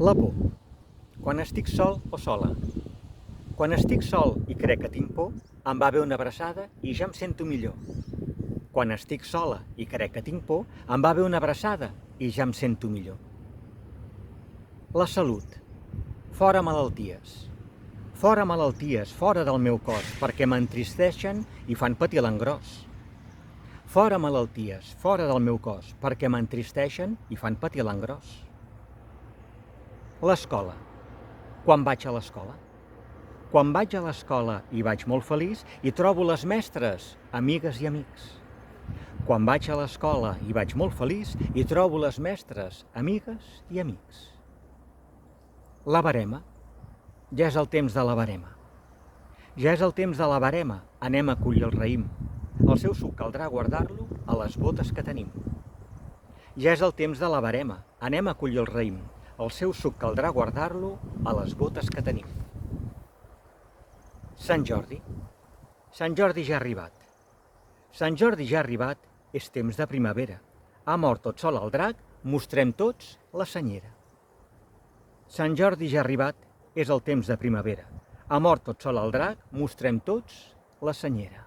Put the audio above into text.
La por. Quan estic sol o sola. Quan estic sol i crec que tinc por, em va bé una abraçada i ja em sento millor. Quan estic sola i crec que tinc por, em va bé una abraçada i ja em sento millor. La salut. Fora malalties. Fora malalties, fora del meu cos, perquè m'entristeixen i fan patir l'engròs. Fora malalties, fora del meu cos, perquè m'entristeixen i fan patir l'engròs. L'escola. Quan vaig a l'escola? Quan vaig a l'escola i vaig molt feliç i trobo les mestres, amigues i amics. Quan vaig a l'escola i vaig molt feliç i trobo les mestres, amigues i amics. La verema. Ja és el temps de la verema. Ja és el temps de la verema, anem a collir el raïm. El seu suc caldrà guardar-lo a les botes que tenim. Ja és el temps de la verema, anem a collir el raïm. El seu suc caldrà guardar-lo a les botes que tenim. Sant Jordi. Sant Jordi ja ha arribat. Sant Jordi ja ha arribat, és temps de primavera. Ha mort tot sol el drac, mostrem tots la senyera. Sant Jordi ja ha arribat, és el temps de primavera. Ha mort tot sol el drac, mostrem tots la senyera.